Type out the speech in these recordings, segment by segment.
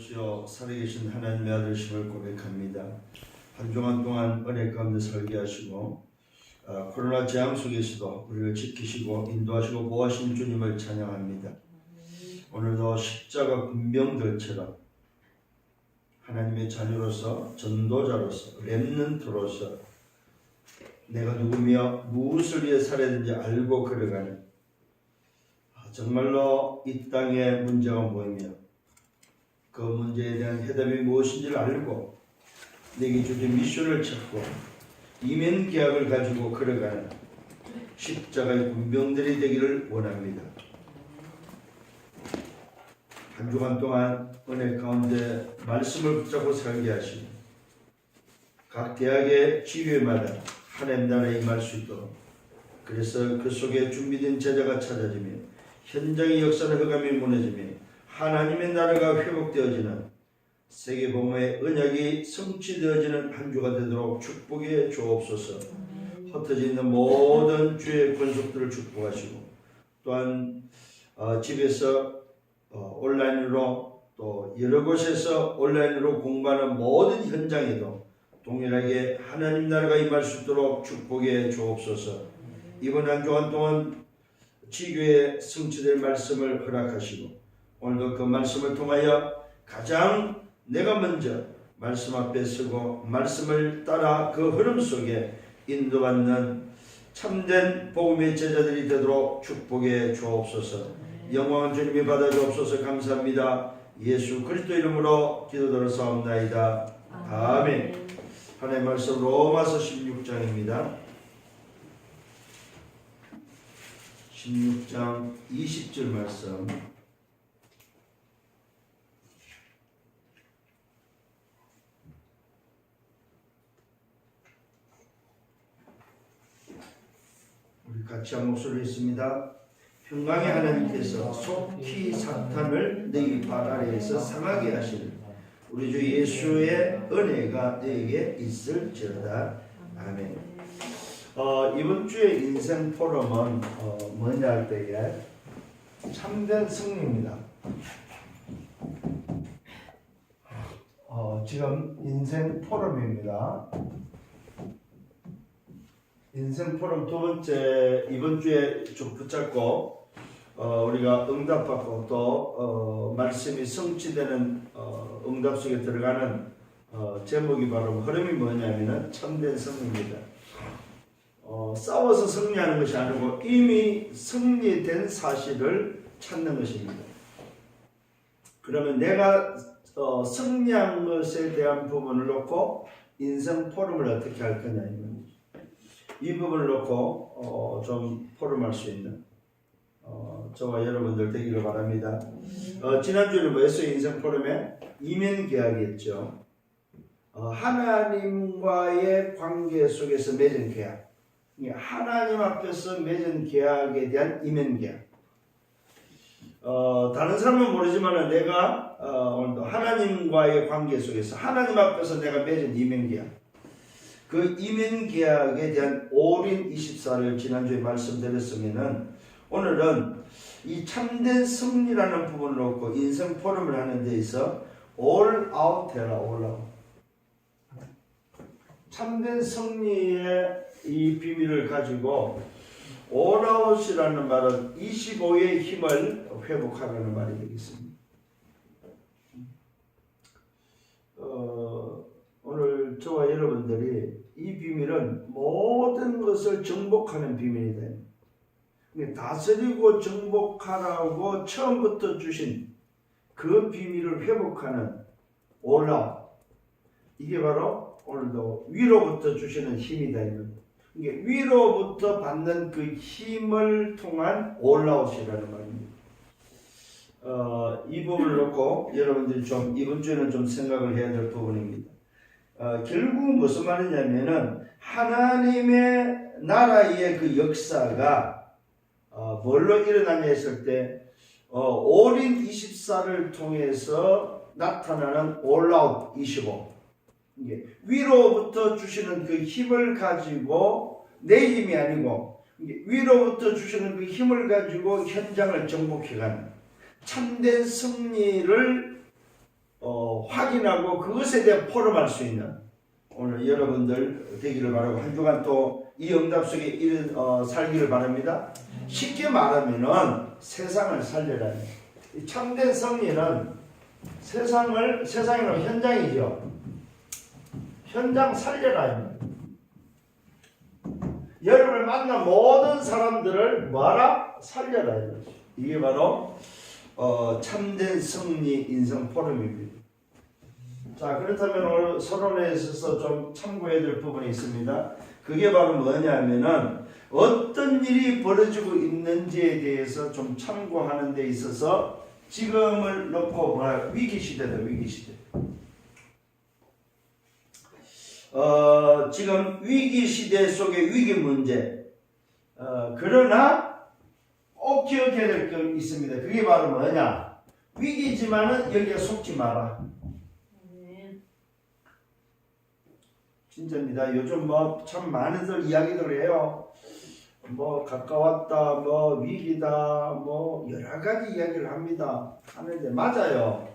주여 살아계신 하나님의 아들심을 고백합니다. 한 주간 동안 은혜 가운데 살게 하시고 코로나 재앙 속에서도 우리를 지키시고 인도하시고 보호하신 주님을 찬양합니다. 오늘도 십자가 군병들처럼 하나님의 자녀로서 전도자로서 렘넌트로서 내가 누구며 무엇을 위해 살아야 되는지 알고 걸어가는 정말로 이 땅의 문제가 뭐이며 그 문제에 대한 해답이 무엇인지를 알고 내게 주신 미션을 찾고 이면 계약을 가지고 걸어가는 십자가의 군병들이 되기를 원합니다. 한 주간 동안 은혜 가운데 말씀을 붙잡고 살게 하시고 각 대학의 지교회마다 하나님 나라에 임할 수 있도록 그래서 그 속에 준비된 제자가 찾아지며 현장의 역사는 흑암이 무너지며 하나님의 나라가 회복되어지는 세계복음의 언약이 성취되어지는 한 주가 되도록 축복해 주옵소서. 흩어져 있는 모든 주의 권속들을 축복하시고 또한 집에서 온라인으로 또 여러 곳에서 온라인으로 공부하는 모든 현장에도 동일하게 하나님 나라가 임할 수 있도록 축복해 주옵소서. 이번 한 주간 동안 지교에 성취될 말씀을 허락하시고 오늘도 그 말씀을 통하여 가장 내가 먼저 말씀 앞에 서고 말씀을 따라 그 흐름 속에 인도받는 참된 복음의 제자들이 되도록 축복해 주옵소서. 영광은 주님이 받아 주옵소서. 감사합니다. 예수 그리스도 이름으로 기도드렸사옵나이다. 아멘. 하나님의 말씀 로마서 16장입니다. 16장 20절 말씀. 우리 같이 한 목소리로 있습니다. 평강의 하나님께서 속히 사탄을 너희 발 아래에서 상하게 하시는 우리 주 예수의 은혜가 너에게 있을지어다. 아멘. 이번 주의 인생 포럼은 뭐냐 할 때에 참된 승리입니다. 지금 인생 포럼입니다. 인생 포럼 두 번째 이번 주에 좀 붙잡고 우리가 응답받고 또 말씀이 성취되는 응답 속에 들어가는 제목이 바로 흐름이 뭐냐면은 참된 승리입니다. 싸워서 승리하는 것이 아니고 이미 승리된 사실을 찾는 것입니다. 그러면 내가 승리한 것에 대한 부분을 놓고 인생 포럼을 어떻게 할 거냐 이 부분을 놓고 좀 포럼할 수 있는 저와 여러분들 되기를 바랍니다. 지난주에는 뭐였어요? 인생 포럼에 이면 계약이었죠. 하나님과의 관계 속에서 맺은 계약, 하나님 앞에서 맺은 계약에 대한 이면 계약. 다른 사람은 모르지만 내가 오늘도 하나님과의 관계 속에서 하나님 앞에서 내가 맺은 이면 계약, 그 이면 계약에 대한 올인 24를 지난주에 말씀드렸으면은 오늘은 이 참된 승리라는 부분을 놓고 인생 포럼을 하는 데 있어 all out 해라. all out. 참된 승리의 이 비밀을 가지고 all out이라는 말은 25의 힘을 회복하라는 말이 되겠습니다. 오늘 저와 여러분들이 이 비밀은 모든 것을 정복하는 비밀이다. 다스리고 정복하라고 처음부터 주신 그 비밀을 회복하는 올라움. 이게 바로 오늘도 위로부터 주시는 힘이다. 이게 위로부터 받는 그 힘을 통한 올라웃이라는 말입니다. 이 부분을 놓고 여러분들이 좀 이번 주에는 좀 생각을 해야 될 부분입니다. 결국 무슨 말이냐면은 하나님의 나라의 그 역사가 뭘로 일어나냐 했을 때 올인 24를 통해서 나타나는 올라웃 25. 이게 위로부터 주시는 그 힘을 가지고 내 힘이 아니고 위로부터 주시는 그 힘을 가지고 현장을 정복해가는 참된 승리를 확인하고 그것에 대해 포럼할 수 있는 오늘 여러분들 되기를 바라고 한 주간 또 이 응답 속에 이런 살기를 바랍니다. 쉽게 말하면은 세상을 살려라. 참된 승리는 세상이란 현장이죠. 현장 살려라. 여러분을 만난 모든 사람들을 뭐하라? 살려라. 이게 바로 참된 승리 인생 포럼입니다. 자, 그렇다면 오늘 서론에 있어서 좀 참고해야 될 부분이 있습니다. 그게 바로 뭐냐면은 어떤 일이 벌어지고 있는지에 대해서 좀 참고하는 데 있어서 지금을 놓고 뭐라 위기시대다. 위기시대. 지금 위기시대 속의 위기 문제. 그러나 꼭 기억해야 될 게 있습니다. 그게 바로 뭐냐? 위기지만은 여기에 속지 마라. 진짜입니다. 요즘 뭐 참 많은들 이야기들 해요. 뭐 가까웠다, 뭐 위기다, 뭐 여러 가지 이야기를 합니다. 하는데 맞아요.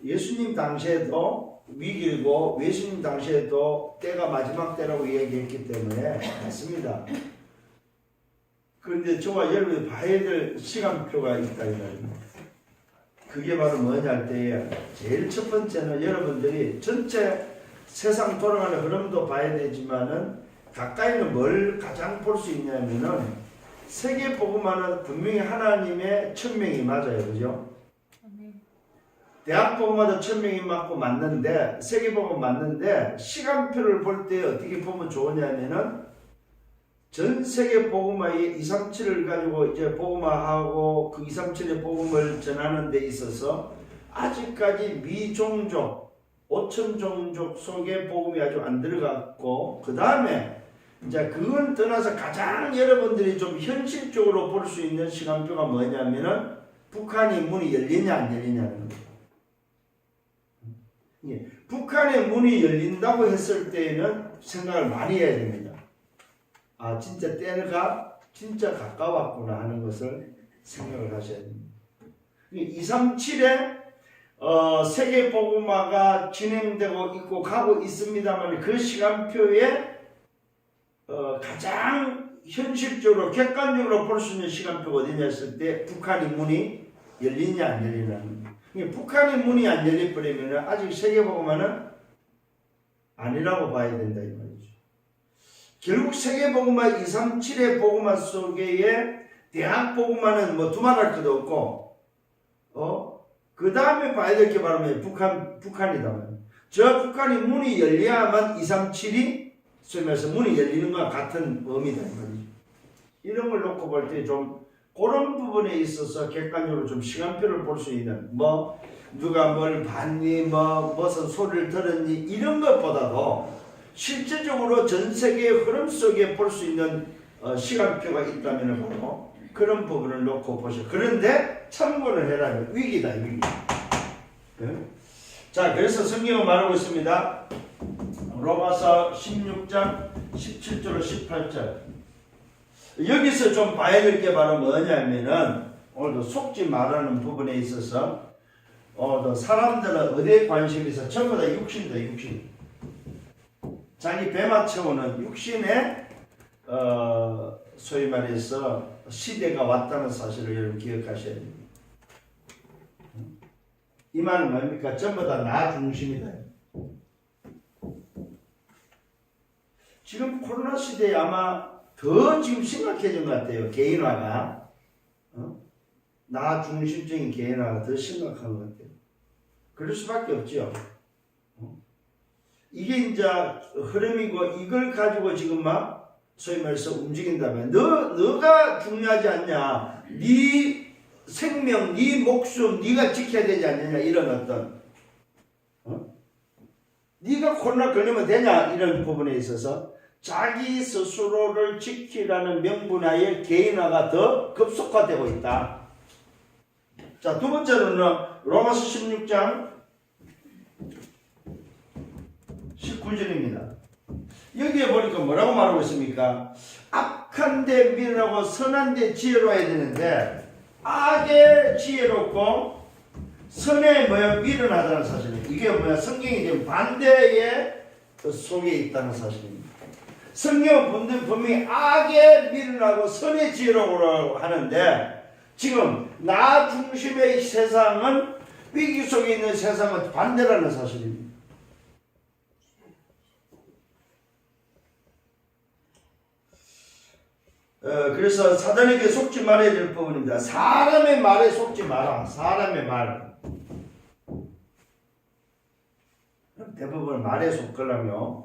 예수님 당시에도 위기고 예수님 당시에도 때가 마지막 때라고 이야기했기 때문에 맞습니다. 그런데 저와 여러분이 봐야 될 시간표가 있다 이거예요. 그게 바로 뭐냐 할 때에 제일 첫 번째는 여러분들이 전체 세상 돌아가는 흐름도 봐야 되지만은 가까이는 뭘 가장 볼 수 있냐면은 세계 복음화는 분명히 하나님의 천명이 맞아요, 그죠? 대학 복음화도 천명이 맞고 맞는데 세계 복음 맞는데 시간표를 볼 때 어떻게 보면 좋으냐면은 전 세계 복음화의 237을 가지고 이제 복음화하고 그 237의 복음을 전하는 데 있어서 아직까지 미종족 5천 종족 속에 복음이 아주 안 들어갔고 그 다음에 이제 그걸 떠나서 가장 여러분들이 좀 현실적으로 볼 수 있는 시간표가 뭐냐면은 북한이 문이 열리냐 안 열리냐는 거예요. 예, 북한의 문이 열린다고 했을 때에는 생각을 많이 해야 됩니다. 아 진짜 때가 진짜 가까웠구나 하는 것을 생각을 하셔야 됩니다. 237에 세계 복음화가 진행되고 있고 가고 있습니다만 그 시간표에 가장 현실적으로 객관적으로 볼 수 있는 시간표가 어디냐 했을 때 북한이 문이 열리냐 안 열리냐는 거예요. 북한의 문이 안 열려버리면 아직 세계 복음화는 아니라고 봐야 된다 이 말이죠. 결국 세계 복음화 237의 복음화 속에 대학 복음화는 뭐 두말할 것도 없고 그 다음에 봐야 될 게 바로 북한이다. 저 북한이 문이 열려야만 237이 소위 말해서 문이 열리는 것과 같은 의미다. 이런 걸 놓고 볼 때 좀 그런 부분에 있어서 객관적으로 좀 시간표를 볼 수 있는 뭐 누가 뭘 봤니 뭐 무슨 소리를 들었니 이런 것보다도 실제적으로 전 세계의 흐름 속에 볼 수 있는 시간표가 있다면 바로 그런 부분을 놓고 보셔. 그런데 참고를 해라. 위기다, 위기. 네? 자, 그래서 성경은 말하고 있습니다. 로마서 16장 17절로 18절. 여기서 좀 봐야 될 게 바로 뭐냐면은 오늘도 속지 말라는 부분에 있어서 사람들은 어디에 관심이 있어? 전부 다 육신이다, 육신. 자기 배만 채우는 육신에 소위 말해서 시대가 왔다는 사실을 여러분 기억하셔야 됩니다. 이 말은 뭡니까? 전부 다 나 중심이다. 지금 코로나 시대에 아마 더 지금 심각해진 것 같아요. 개인화가. 나 중심적인 개인화가 더 심각한 것 같아요. 그럴 수밖에 없죠. 이게 이제 흐름이고 이걸 가지고 지금 막 소위 말해서 움직인다면 너가 중요하지 않냐. 네 생명, 네 목숨 네가 지켜야 되지 않느냐 이런 어떤 네가 코로나 걸리면 되냐 이런 부분에 있어서 자기 스스로를 지키라는 명분하에 개인화가 더 급속화되고 있다. 자, 두 번째로는 로마서 16장 19절입니다. 여기에 보니까 뭐라고 말하고 있습니까? 악한 데 미련하고 선한 데 지혜로워야 되는데 악에 지혜롭고 선에 미련하다는 사실이에요. 이게 뭐야? 성경이 지금 반대의 속에 있다는 사실입니다. 성경은 분명히 악에 미련하고 선의 지혜로라고 하는데 지금 나 중심의 세상은 위기 속에 있는 세상은 반대라는 사실입니다. 그래서 사단에게 속지 말아야 될 부분입니다. 사람의 말에 속지 마라. 사람의 말. 대부분 말에 속으려면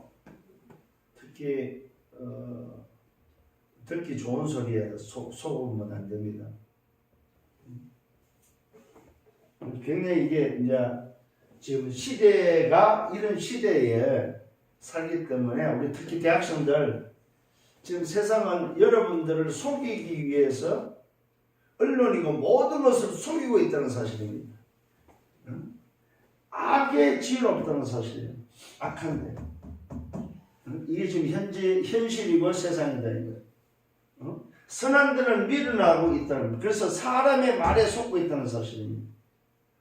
듣기 좋은 소리에 속으면 안 됩니다. 굉장히 이게 이제 지금 시대가 이런 시대에 살기 때문에 우리 특히 대학생들 지금 세상은 여러분들을 속이기 위해서 언론이고 모든 것을 속이고 있다는 사실입니다. 악의 지혜는 없다는 사실이에요. 악한데. 이게 지금 현실이고 세상이다 이거예요. 선한들은 미련하고 있다는 거예요. 그래서 사람의 말에 속고 있다는 사실입니다.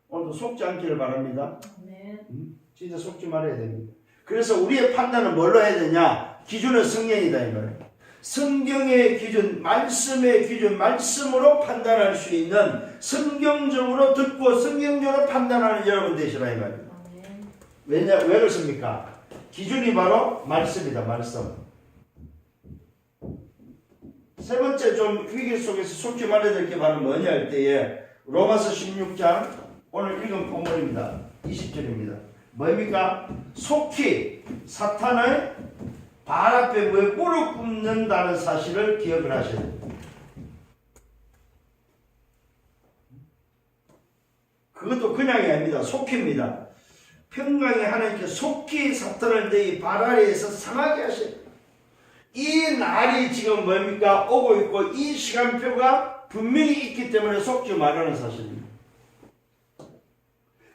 오늘도 속지 않기를 바랍니다. 네. 진짜 속지 말아야 됩니다. 그래서 우리의 판단은 뭘로 해야 되냐? 기준은 성경이다 이거예요. 성경의 기준, 말씀의 기준, 말씀으로 판단할 수 있는 성경적으로 듣고 성경적으로 판단하는 여러분 되시라 이 말이에요. 왜 그렇습니까? 기준이 바로 말씀이다. 말씀. 세 번째 좀 위기 속에서 속지 말아야 될 게 바로 뭐냐 할 때에 로마서 16장 오늘 읽은 본문입니다. 20절입니다. 뭡니까? 속히 사탄의 발 앞에 무릎 꿇는다는 사실을 기억을 하셔야 됩니다. 그것도 그냥이 아닙니다. 속히입니다. 평강의 하나님께 속히 사탄을 내 발 아래에서 상하게 하셔야 됩니다. 이 날이 지금 뭡니까? 오고 있고 이 시간표가 분명히 있기 때문에 속지 말라는 사실입니다.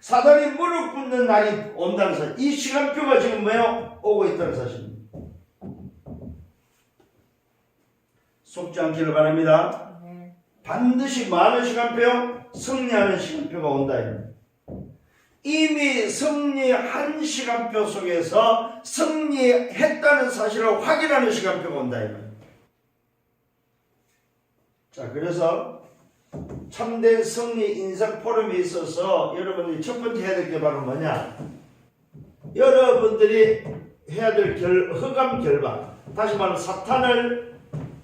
사단이 무릎 꿇는 날이 온다는 사실. 이 시간표가 지금 뭐예요? 오고 있다는 사실입니다. 속지 않기를 바랍니다. 반드시 많은 시간표, 승리하는 시간표가 온다. 이미 승리한 시간표 속에서 승리했다는 사실을 확인하는 시간표가 온다. 자, 그래서 참된 승리 인생 포럼에 있어서 여러분들이 첫 번째 해야 될 게 바로 뭐냐? 여러분들이 해야 될 흑암 결박. 다시 말하면 사탄을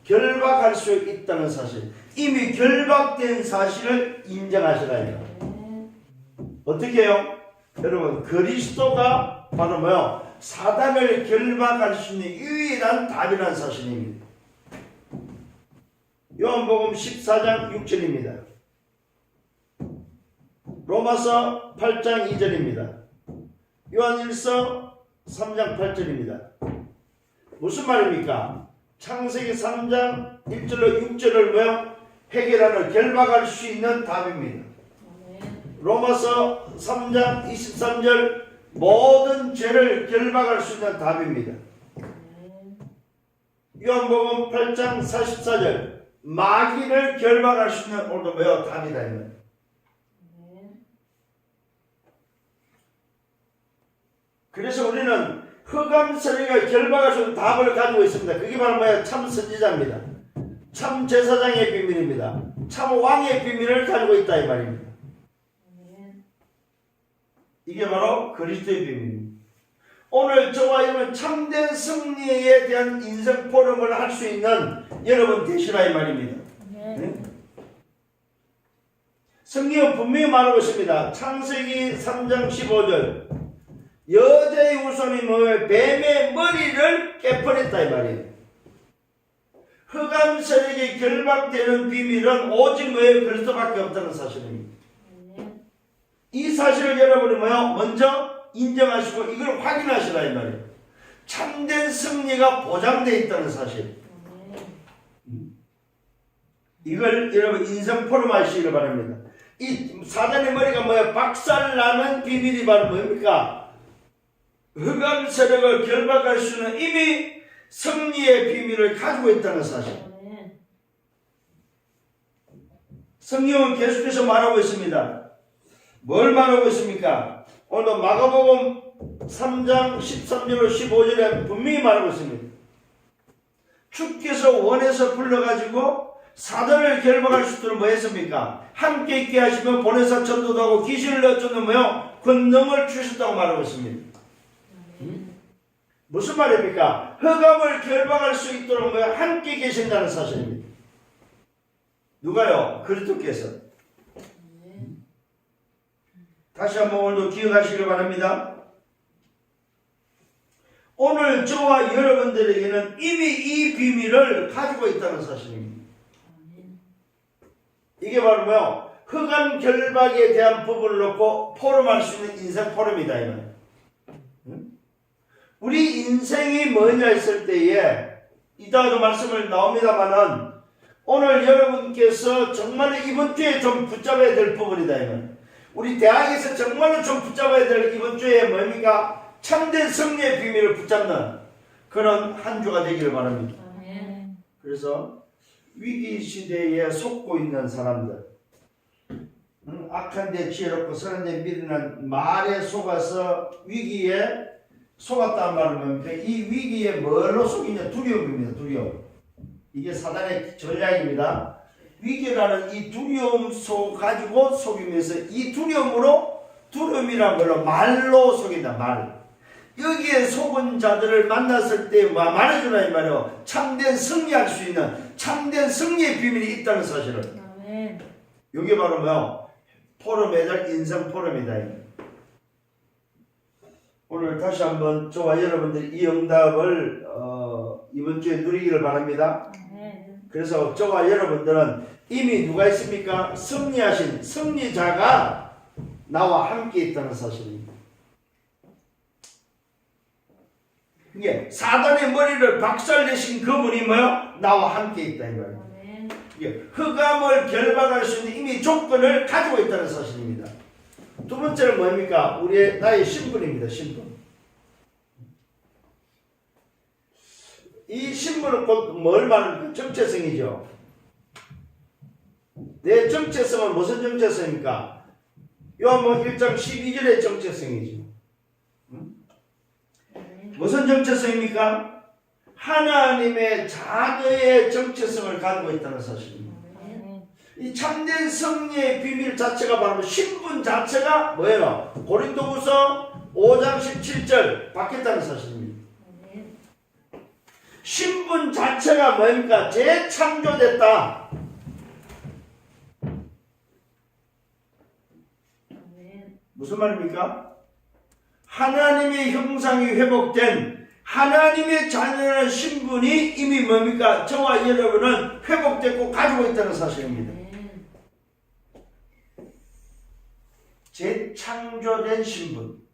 결박할 수 있다는 사실. 이미 결박된 사실을 인정하시라. 어떻게 해요? 여러분, 그리스도가 바로 뭐요? 사단을 결박할 수 있는 유일한 답이라는 사실입니다. 요한복음 14장 6절입니다. 로마서 8장 2절입니다. 요한일서 3장 8절입니다. 무슨 말입니까? 창세기 3장 1절로 6절을 뭐요? 해결하는 결박할 수 있는 답입니다. 로마서 3장 23절 모든 죄를 결박할 수 있는 답입니다. 요한복음 8장 44절 마귀를 결박할 수 있는 오늘도 뭐요? 답이다. 그래서 우리는 흑암 세력을 결박할 수 있는 답을 가지고 있습니다. 그게 바로 뭐예요? 참 선지자입니다. 참 제사장의 비밀입니다. 참 왕의 비밀을 가지고 있다 이 말입니다. 이게 바로 그리스도의 비밀입니다. 오늘 저와 여러분 참된 승리에 대한 인생 포럼을 할 수 있는 여러분 되시라 이 말입니다. 네? 성경은 분명히 말하고 있습니다. 창세기 3장 15절 여자의 후손이 뭐예요? 뱀의 머리를 깨버렸다 이 말이에요. 흑암 세력이 결박되는 비밀은 오직 뭐예요? 그리스도밖에 없다는 사실입니다. 이 사실을 여러분이 뭐요? 먼저 인정하시고 이걸 확인하시라 이 말이에요. 참된 승리가 보장되어 있다는 사실. 이걸 여러분 인생 포럼 하시기를 바랍니다. 이 사단의 머리가 뭐예요? 박살나는 비밀이 바로 뭡니까? 흑암 세력을 결박할 수는 이미 승리의 비밀을 가지고 있다는 사실. 성경은 계속해서 말하고 있습니다. 뭘 말하고 있습니까? 오늘 마가복음 3장 13절로 15절에 분명히 말하고 있습니다. 주께서 원해서 불러가지고 사단을 결박할 수 있도록 뭐 했습니까? 함께 있게 하시면 보내사 전도도 하고 귀신을 내쫓는 뭐요? 권능을 주셨다고 말하고 있습니다. 무슨 말입니까? 흑암을 결박할 수 있도록 뭐요? 함께 계신다는 사실입니다. 누가요? 그리스도께서. 다시 한번 오늘도 기억하시길 바랍니다. 오늘 저와 여러분들에게는 이미 이 비밀을 가지고 있다는 사실입니다. 이게 바로 뭐요? 흑암 결박에 대한 부분을 놓고 포럼할 수 있는 인생 포럼이다. 우리 인생이 뭐냐 했을 때에 이따가도 말씀을 나옵니다만은 오늘 여러분께서 정말로 이번 주에 좀 붙잡아야 될 부분이다. 우리 대학에서 정말로 좀 붙잡아야 될 이번 주에 뭡니까? 참된 승리의 비밀을 붙잡는 그런 한 주가 되기를 바랍니다. 그래서 위기 시대에 속고 있는 사람들, 악한 데 지혜롭고 선한 데 미련한 말에 속아서 위기에 속았다는 말은 뭡니까? 이 위기에 뭘로 속이냐? 두려움입니다. 두려움. 이게 사단의 전략입니다. 위기라는 이 두려움 가지고 속이면서 이 두려움이란 걸로 말로 속인다. 말. 여기에 속은 자들을 만났을 때 말해주라 이 말이요. 참된 승리할 수 있는 참된 승리의 비밀이 있다는 사실을. 이게 바로 뭐요? 포럼에 대한 인생 포럼이다. 오늘 다시 한번 저와 여러분들이 이 응답을 이번 주에 누리기를 바랍니다. 그래서 저와 여러분들은 이미 누가 있습니까? 승리하신 승리자가 나와 함께 있다는 사실입니다. 이게 사단의 머리를 박살내신 그분이 뭐요? 나와 함께 있다 이 말이에요. 이게 흑암을 결박할 수 있는 이미 조건을 가지고 있다는 사실입니다. 두 번째는 뭡니까? 나의 신분입니다. 신분. 이 신분은 곧 뭘 말합니까? 정체성이죠. 내 정체성은 무슨 정체성입니까? 요한복음 1장 12절의 정체성이죠. 무슨 정체성입니까? 하나님의 자녀의 정체성을 가지고 있다는 사실입니다. 이 참된 승리의 비밀 자체가 바로 신분 자체가 뭐예요? 고린도후서 5장 17절 바뀌었다는 사실입니다. 신분 자체가 뭡니까? 재창조됐다. 무슨 말입니까? 하나님의 형상이 회복된 하나님의 자녀라는 신분이 이미 뭡니까? 저와 여러분은 회복됐고 가지고 있다는 사실입니다. 재창조된 신분.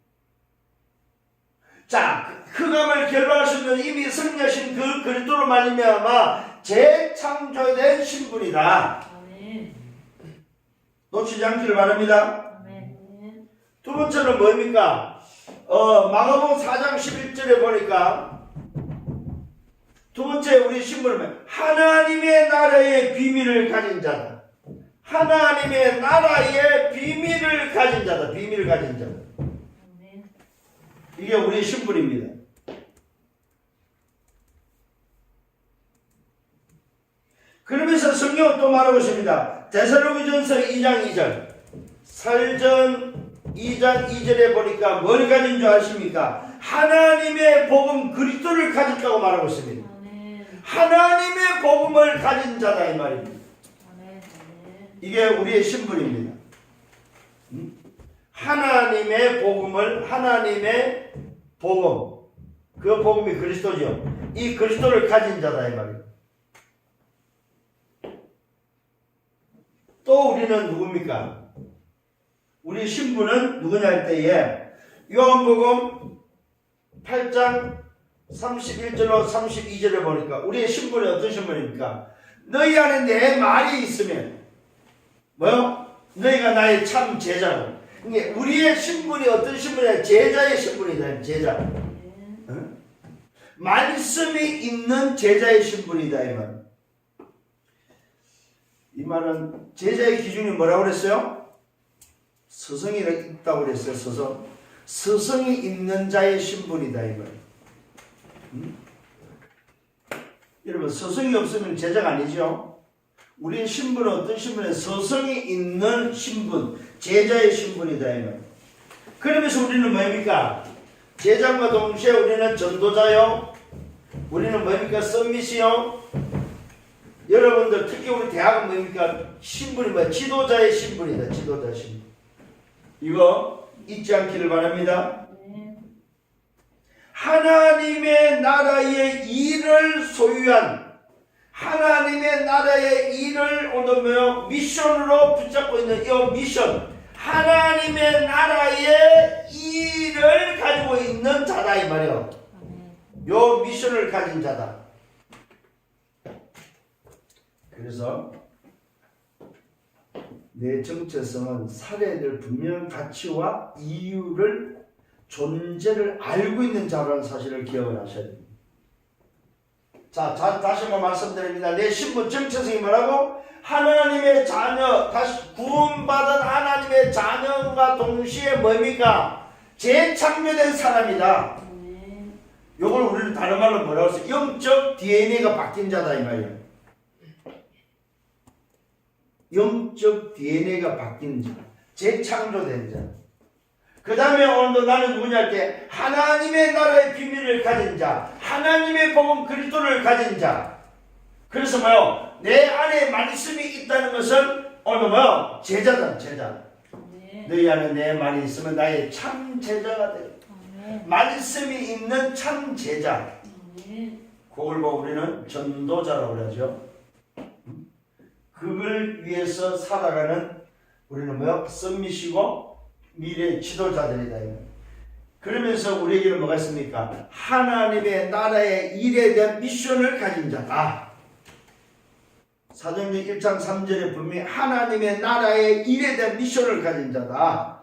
자, 흑암을 결박할 수 있는 이미 승리하신 그 그리스도로 말미암아 재창조된 신분이다. 놓치지 않기를 바랍니다. 두 번째는 뭡니까? 마가복음 4장 11절에 보니까 두 번째 우리 신분은 하나님의 나라의 비밀을 가진 자다. 하나님의 나라의 비밀을 가진 자다. 비밀을 가진 자다. 이게 우리의 신분입니다. 그러면서 성경은 또 말하고 있습니다. 데살로니가전서 2장 2절 살전 2장 2절에 보니까 뭘 가진 줄 아십니까? 하나님의 복음 그리스도를 가졌다고 말하고 있습니다. 하나님의 복음을 가진 자다 이 말입니다. 이게 우리의 신분입니다. 하나님의 복음 그 복음이 그리스도죠. 이 그리스도를 가진 자다 이 말입니다. 또 우리는 누굽니까? 우리 신분은 누구냐 할 때에 요한복음 8장 31절로 32절에 보니까 우리의 신분이 어떤 신분입니까? 너희 안에 내 말이 있으면 뭐요? 너희가 나의 참 제자고. 이게 우리의 신분이 어떤 신분이냐? 제자의 신분이다. 제자. 응? 말씀이 있는 제자의 신분이다 이 말. 이 말은 제자의 기준이 뭐라고 그랬어요? 서성이 있다고 그랬어요. 서성. 스승이 있는 자의 신분이다 이 말. 여러분 스승이 없으면 제자가 아니죠. 우리의 신분은 어떤 신분이에요? 스승이 있는 신분, 제자의 신분이다 이 말. 그러면서 우리는 뭡니까? 제자과 동시에 우리는 전도자요. 우리는 뭡니까? 썸밋이요. 여러분들 특히 우리 대학은 뭡니까? 신분이 뭐야? 지도자의 신분이다. 지도자 신분. 이거 잊지 않기를 바랍니다. 하나님의 나라의 일을 소유한 하나님의 나라의 일을 오늘 미션으로 붙잡고 있는 이 미션, 하나님의 나라의 일을 가지고 있는 자다 이 말이요. 요 미션을 가진 자다. 그래서 내 정체성은 살아야 될 분명한 가치와 이유를, 존재를 알고 있는 자라는 사실을 기억을 하셔야 됩니다. 자, 다시 한번 말씀드립니다. 내 신분 정체성이 뭐라고? 하나님의 자녀, 다시 구원받은 하나님의 자녀가 동시에 뭡니까? 재창조된 사람이다. 요걸 우리는 다른 말로 뭐라고 했어요? 영적 DNA가 바뀐 자다 이 말이에요. 영적 DNA가 바뀐 자, 재창조된 자. 그 다음에 오늘도 나는 누구냐 할 때 하나님의 나라의 비밀을 가진 자, 하나님의 복음 그리스도를 가진 자. 그래서 뭐요? 내 안에 말씀이 있다는 것은 오늘 뭐요? 제자다, 제자. 너희 안에 내 말이 있으면 나의 참 제자가 돼. 말씀이 있는 참 제자. 그걸 보고 우리는 전도자라고 그러죠. 그걸 위해서 살아가는 우리는 뭐요? 썸밋이고 미래 지도자들이다. 그러면서 우리에게는 뭐가 있습니까? 하나님의 나라의 일에 대한 미션을 가진 자다. 사도행전 1장 3절에 분명히 하나님의 나라의 일에 대한 미션을 가진 자다.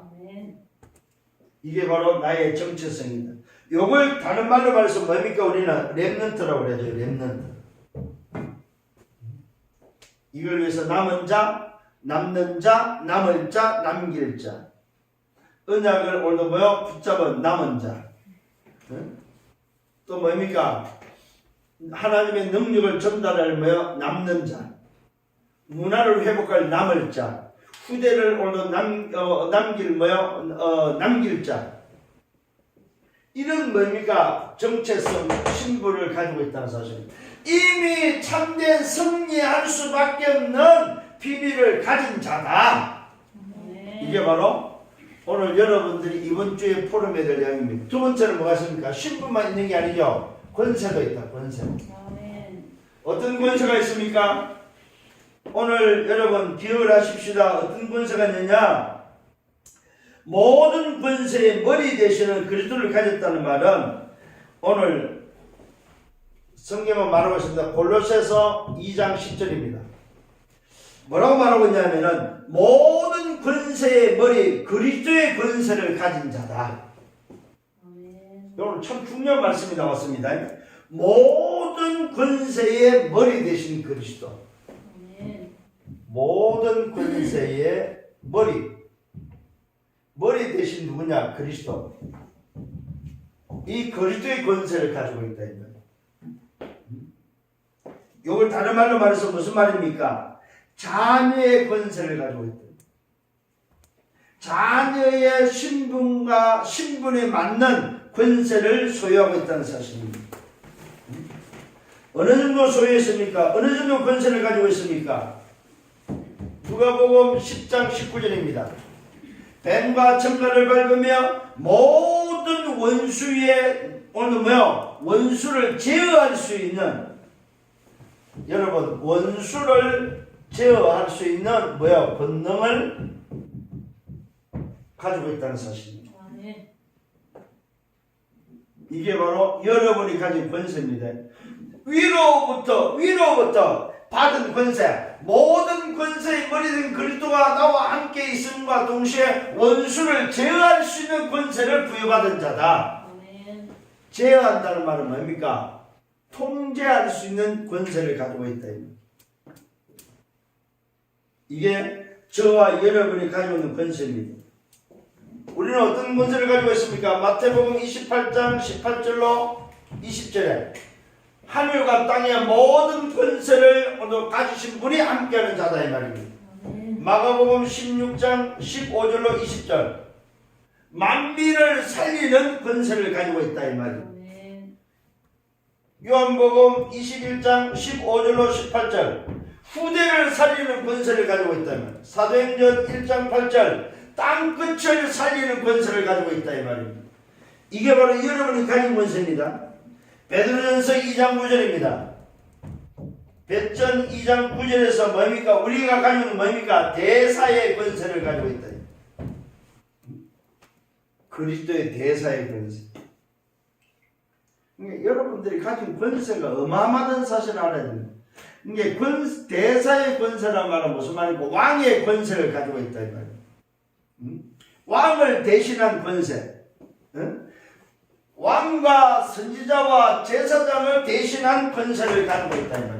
이게 바로 나의 정체성이다. 요걸 다른 말로 말해서 뭡니까? 우리는 렘넌트라고 그러죠. 렘넌트. 이걸 위해서 남은 자, 남는 자, 남을 자, 남길 자. 언약을 오늘도 뭐요? 붙잡은 남은 자. 또 뭡니까? 하나님의 능력을 전달할 뭐요? 남는 자. 문화를 회복할 남을 자. 후대를 오늘도 남길 뭐요? 남길 자. 이런 뭡니까? 정체성, 신분을 가지고 있다는 사실입니다. 이미 참된 승리할 수밖에 없는 비밀을 가진 자다. 이게 바로 오늘 여러분들이 이번 주에 포럼에 될 내용입니다. 두 번째는 뭐가 있습니까? 신분만 있는 게 아니죠. 권세도 있다. 권세. 어떤 권세가 있습니까? 오늘 여러분 기억을 하십시다. 어떤 권세가 있느냐? 모든 권세의 머리 되시는 그리스도를 가졌다는 말은 오늘 성경은 말하고 있습니다. 골로새서 2장 10절입니다. 뭐라고 말하고 있냐면은 모든 권세의 머리 그리스도의 권세를 가진 자다. 오늘 참 중요한 말씀이 나왔습니다. 모든 권세의 머리 되신 그리스도. 모든 권세의 머리 대신 누구냐? 그리스도. 이 그리스도의 권세를 가지고 있다. 이걸 다른 말로 말해서 무슨 말입니까? 자녀의 권세를 가지고 있다. 자녀의 신분에 맞는 권세를 소유하고 있다는 사실입니다. 어느 정도 소유했습니까? 어느 정도 권세를 가지고 있습니까? 누가복음 10장 19절입니다. 뱀과 청가를 밟으며 모든 원수의 오늘 뭐요? 원수를 제어할 수 있는, 여러분 원수를 제어할 수 있는 뭐요? 권능을 가지고 있다는 사실입니다. 이게 바로 여러분이 가진 권세입니다. 위로부터 받은 권세, 모든 권세의 머리된 그리스도가 나와 함께 있음과 동시에 원수를 제어할 수 있는 권세를 부여받은 자다. 제어한다는 말은 뭡니까? 통제할 수 있는 권세를 가지고 있다. 이게 저와 여러분이 가지고 있는 권세입니다. 우리는 어떤 권세를 가지고 있습니까? 마태복음 28장 18절로 20절에 하늘과 땅의 모든 권세를 오늘 가지신 분이 함께하는 자다 이 말입니다. 마가복음 16장 15절로 20절 만민을 살리는 권세를 가지고 있다 이 말입니다. 요한복음 21장 15절로 18절 후대를 살리는 권세를 가지고 있다 이 말입니다. 사도행전 1장 8절 땅끝을 살리는 권세를 가지고 있다 이 말입니다. 이게 바로 여러분이 가진 권세입니다. 베드로전서 2장 9절입니다. 베전 2장 9절에서 뭡니까? 우리가 가지고 있는 뭡니까? 대사의 권세를 가지고 있다. 그리스도의 대사의 권세. 그러니까 여러분들이 가진 권세가 어마어마한 사실을 알아야 됩니다. 이게 대사의 권세란 말은 무슨 말이고 왕의 권세를 가지고 있다 이 말이에요. 왕을 대신한 권세. 왕과 선지자와 제사장을 대신한 권세를 가지고 있다 이 말입니다.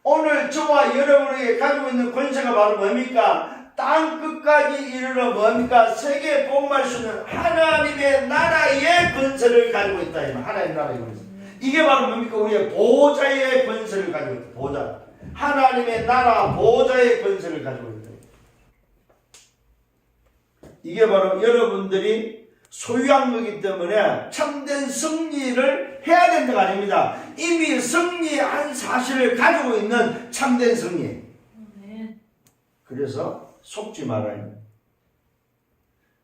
오늘 저와 여러분에게 가지고 있는 권세가 바로 뭡니까? 땅 끝까지 이르러 뭡니까? 세계에 복음할 수 있는 하나님의 나라의 권세를 가지고 있다 이 말. 하나님의 나라의 권세. 이게 바로 뭡니까? 우리의 보좌의 권세를 가지고 있다. 보좌. 하나님의 나라 보좌의 권세를 가지고 있다. 이게 바로 여러분들이 소유한 거기 때문에 참된 승리를 해야 된다가 아닙니다. 이미 승리한 사실을 가지고 있는 참된 승리. 그래서 속지 말아요.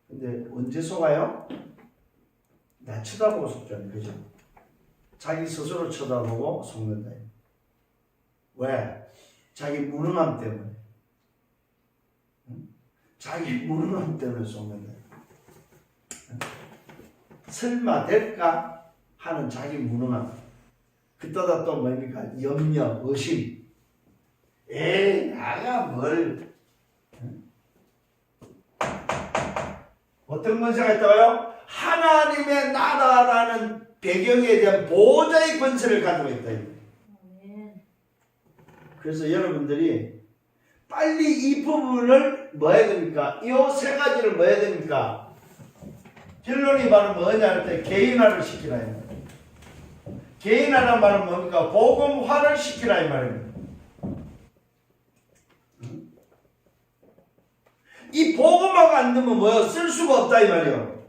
근데 언제 속아요? 나 쳐다보고 속잖아요. 그죠? 자기 스스로 쳐다보고 속는다. 왜? 자기 무능함 때문에. 자기 무능함 때문에 속는다. 설마 될까 하는 자기 무능함. 그때다 또 뭡니까? 염려, 의심. 에이, 나가 뭘. 어떤 권세가 있다고요? 하나님의 나라라는 배경에 대한 보좌의 권세를 가지고 있다. 그래서 여러분들이 빨리 이 부분을 뭐 해야 됩니까? 이 세 가지를 뭐 해야 됩니까? 결론이 바로 뭐냐 할 때 개인화를 시키라. 개인화란 말은 뭡니까? 복음화를 시키라 이 말입니다. 이 복음화가 안 되면 뭐야? 쓸 수가 없다 이 말이에요.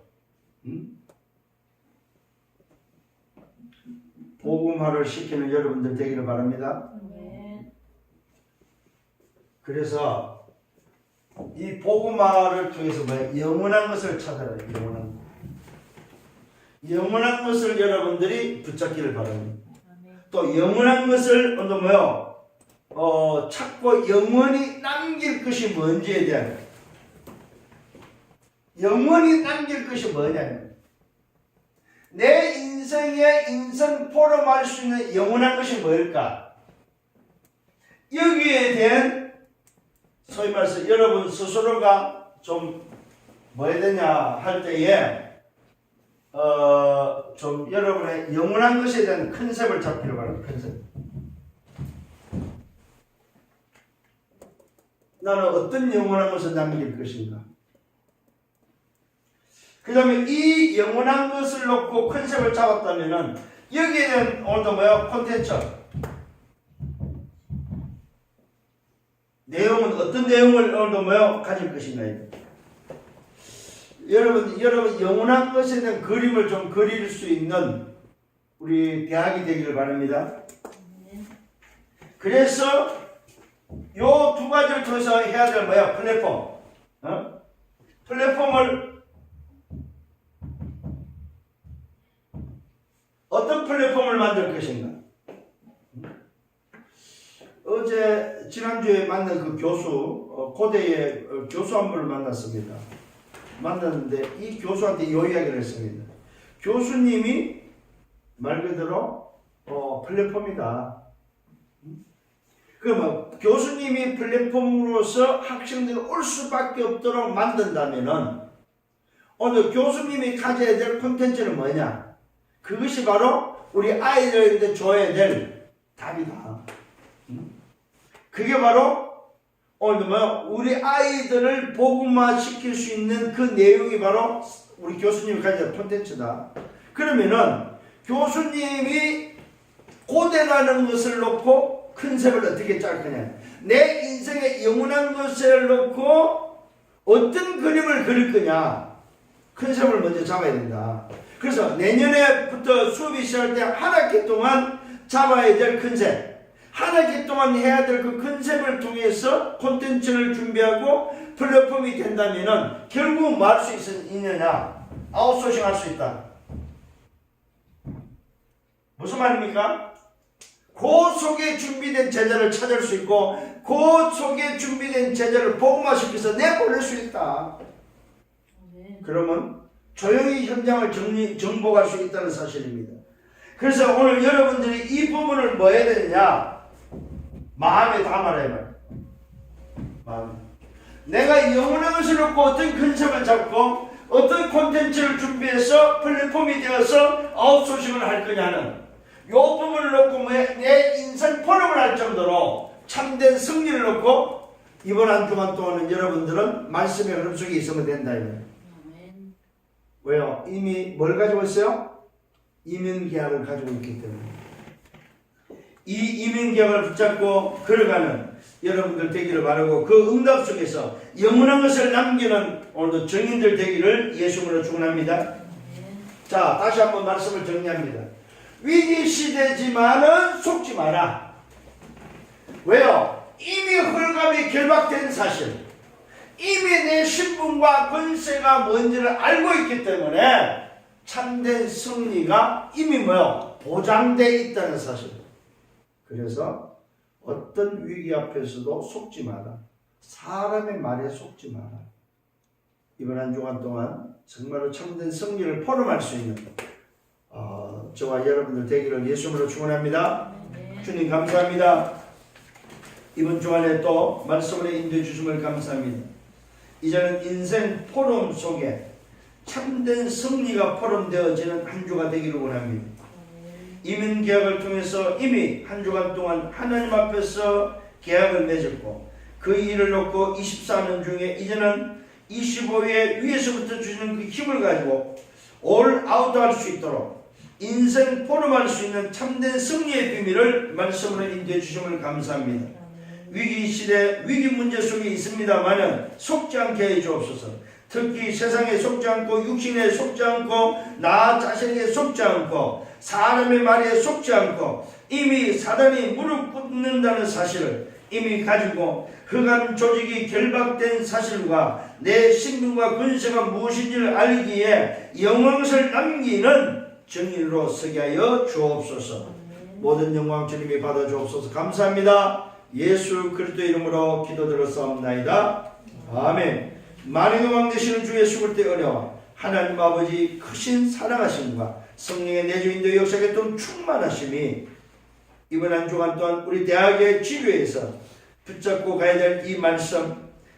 복음화를 시키는 여러분들 되기를 바랍니다. 그래서 이 복음화를 통해서 뭐야? 영원한 것을 찾아라. 영원한 것을 여러분들이 붙잡기를 바랍니다. 또 영원한 것을 또 뭐요? 찾고 영원히 남길 것이 뭔지에 대한 영원히 남길 것이 뭐냐면 내 인생의 인생 포럼할 수 있는 영원한 것이 뭘까? 여기에 대한 소위 말해서 여러분 스스로가 좀 뭐 해야 되냐 할 때에 좀 여러분의 영원한 것에 대한 컨셉을 잡기를 바랍니다. 컨셉. 나는 어떤 영원한 것을 남길 것인가? 그 다음에 이 영원한 것을 놓고 컨셉을 잡았다면은 여기에 대한 오늘도 뭐야? 콘텐츠. 내용은 어떤 내용을 오늘도 뭐야? 가질 것인가? 여러분 영원한 것에 대한 그림을 좀 그릴 수 있는 우리 대학이 되기를 바랍니다. 그래서 요 두 가지를 통해서 해야 될 뭐야? 플랫폼. 플랫폼을 어떤 플랫폼을 만들 것인가? 어제 지난주에 만난 그 교수 고대의 교수 한 분을 만났는데 이 교수한테 이 이야기를 했습니다. 교수님이 말 그대로 플랫폼이다. 그러면 교수님이 플랫폼으로서 학생들이 올 수밖에 없도록 만든다면은 오늘 교수님이 가져야 될 콘텐츠는 뭐냐? 그것이 바로 우리 아이들한테 줘야 될 답이다. 그게 바로 오늘도 뭐 우리 아이들을 복음화 시킬 수 있는 그 내용이 바로 우리 교수님이 가진 콘텐츠다. 그러면은 교수님이 고대라는 것을 놓고 컨셉을 어떻게 짤 거냐, 내 인생의 영원한 것을 놓고 어떤 그림을 그릴 거냐, 컨셉을 먼저 잡아야 된다. 그래서 내년에부터 수업이 시작할 때 한 학기 동안 잡아야 될 컨셉, 한 학기 동안 해야 될 그 컨셉을 통해서 콘텐츠를 준비하고 플랫폼이 된다면은 결국 뭐 할 수 있느냐, 아웃소싱 할 수 있다. 무슨 말입니까? 그 속에 준비된 제자를 찾을 수 있고 그 속에 준비된 제자를 복음화시켜서 내보낼 수 있다. 그러면 조용히 현장을 정복할 수 있다는 사실입니다. 그래서 오늘 여러분들이 이 부분을 뭐 해야 되느냐, 마음에 담아라. 마음에. 내가 영원한 것을 놓고 어떤 컨셉을 잡고 어떤 콘텐츠를 준비해서 플랫폼이 되어서 아웃소싱을 할 거냐는 이 부분을 놓고 내 인생 포럼을 할 정도로 참된 승리를 놓고 이번 한 주간 동안은 여러분들은 말씀의 흐름 속에 있으면 된다. 왜요? 이미 뭘 가지고 있어요? 이민계약을 가지고 있기 때문에 이 이민계약을 붙잡고 걸어가는 여러분들 되기를 바라고, 그 응답 속에서 영원한 것을 남기는 오늘도 정인들 되기를 예수님으로 축원합니다. 자, 다시 한번 말씀을 정리합니다. 위기 시대지만은 속지 마라. 왜요? 이미 헐감이 결박된 사실, 이미 내 신분과 권세가 뭔지를 알고 있기 때문에 참된 승리가 이미 뭐요? 보장되어 있다는 사실. 그래서 어떤 위기 앞에서도 속지 마라. 사람의 말에 속지 마라. 이번 한 주간 동안 정말로 참된 승리를 포럼할 수 있는 저와 여러분들 되기를 예수님으로 축원합니다. 주님 감사합니다. 이번 주간에 또 말씀으로 인도해 주심을 감사합니다. 이제는 인생 포럼 속에 참된 승리가 포럼되어지는 한 주가 되기를 원합니다. 이민계약을 통해서 이미 한 주간 동안 하나님 앞에서 계약을 맺었고 그 일을 놓고 24년 중에 이제는 25회 위에서부터 주시는 그 힘을 가지고 올 아웃 할 수 있도록 인생 포럼할 수 있는 참된 승리의 비밀을 말씀으로 인도해 주심을 감사합니다. 위기 시대 위기 문제 속에 있습니다만은 속지 않게 해 주옵소서. 특히 세상에 속지 않고 육신에 속지 않고 나 자신에게 속지 않고 사람의 말에 속지 않고 이미 사단이 무릎 꿇는다는 사실을 이미 가지고 흑암 조직이 결박된 사실과 내 신분과 권세가 무엇인지를 알기에 영광을 남기는 정인으로 서게 하여 주옵소서. 모든 영광 주님이 받아 주옵소서. 감사합니다. 예수 그리스도 이름으로 기도드렸사옵나이다. 아멘. 만왕의 왕 되시는 주 예수 그리스도의 은혜와 하나님 아버지 크신 사랑하심과 성령의 내주인도 역사에 또 충만하심이 이번 한 주간 동안 우리 대학의 지교에서 붙잡고 가야 될 이 말씀,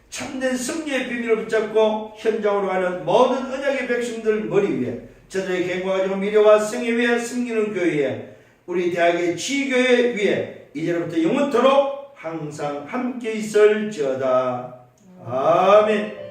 참된 승리의 비밀을 붙잡고 현장으로 가는 모든 언약의 백성들 머리 위에, 저들의 견고가 가지고 미래와 생애 위에 승리는 교회에, 우리 대학의 지교회 위에 이제부터 영원토록 항상 함께 있을지어다. 아멘.